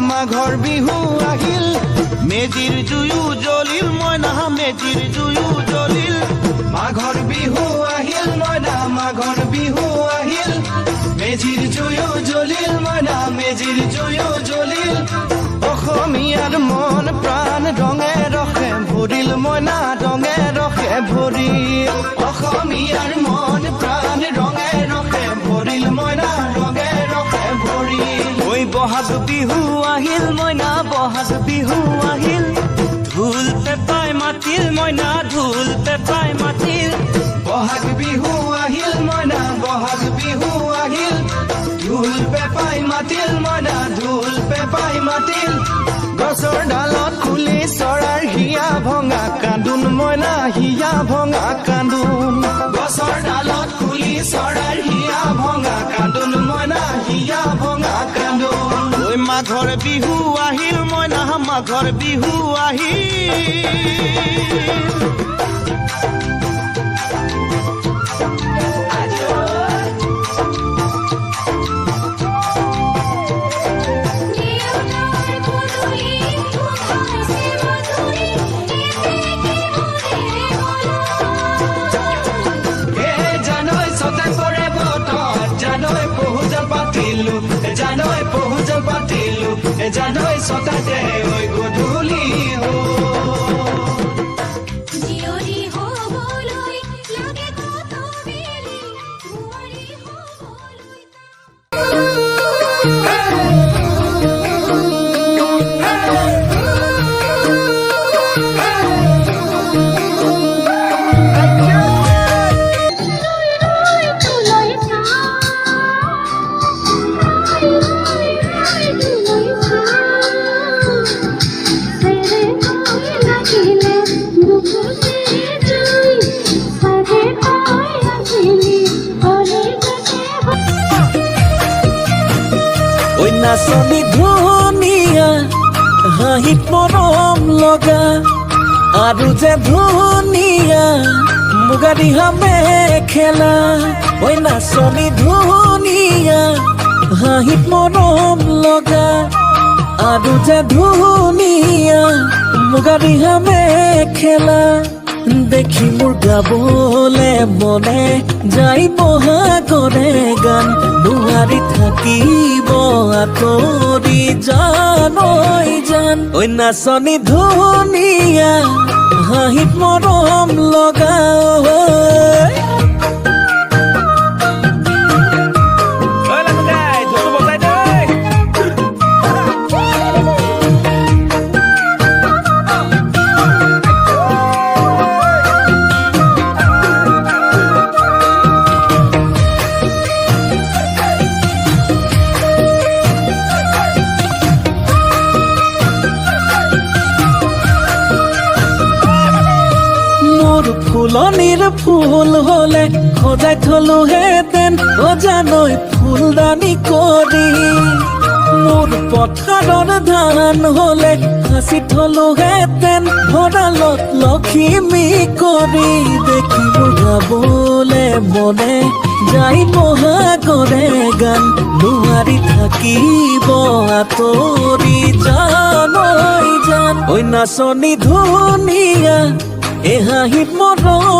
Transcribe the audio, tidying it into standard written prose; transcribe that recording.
মাঘৰ বিহু আহিল মেজিৰ জুয়ো জ্বলিল মইনা মেজিৰ জুয়ো জ্বলিল মাঘৰ বিহু আহিল মইনা মাঘৰ বিহু আহিল মেজিৰ জুয়ো জ্বলিল মইনা মেজিৰ জুয়ো জ্বলিল অসমীয়াৰ মন প্ৰাণ ৰঙে ৰসে ভৰিল মইনা ৰঙে ৰসে ভৰিল অসমীয়াৰ মন প্ৰাণ ৰঙে ৰসে ভৰিল মইনা ৰঙে ৰসে ভৰিল ঐ বহাগ বিহু আহিল মইনা বহাগ বিহু আহিল ঢোল পেপাই মাতিল মইনা ঢোল পেপাই মাতিল বহাগ বিহু আহিল মইনা বহাগ বিহু আহিল ঢোল পেপাই মাতিল মইনা ঢোল পেপাই মাতিল গছৰ ডালত খুলি চৰাৰ হিয়া ভঙা কান্দোন মইনা হিয়া ভঙা কান্দোন গছৰ ডালত খুলি চৰাৰ হিয়া ভঙা কান্দোন মইনা হিয়া ভঙা কান্দোন ঐ মাঘৰ বিহু আহিল মইনা মাঘৰ বিহু আহিল জানৈ পহুজল পাতিলো জানৈ ছটাতে ঐ গধূলি জিয়ৰি হবলৈ লাগে কত বেলি বুঢ়ী হবলৈ নাচনি ধুনীয়া হাঁহিত মৰম লগা আৰু যে ধুনীয়া মুগা ৰিহা মেখেলা ঐ নাচনি ধুনীয়া হাঁহিত মৰম লগা আৰু যে ধুনীয়া মুগা ৰিহা মেখেলা দেখি মোৰ গাবলে মনে যাই বহাগৰে গান নোৱাৰি থাকিব আঁতৰি জানৈ জান ঐ নাচনি ধুনীয়া হাঁহিত মৰম লগা ফুলনিৰ ফুল হলে সজাই থলো হেতেন জানৈ ফুলদানি কৰি মোৰ পথাৰৰ ধান হলে সাঁচি থলো হেতেন ভঁৰালত লখিমী কৰি দেখিব গাবলে মনে যাই বহাগৰে গান নোৱাৰি থাকিব আঁতৰি জানৈ জান ঐ নাচনি ধুনীয়া এ হাঁহিত মৰম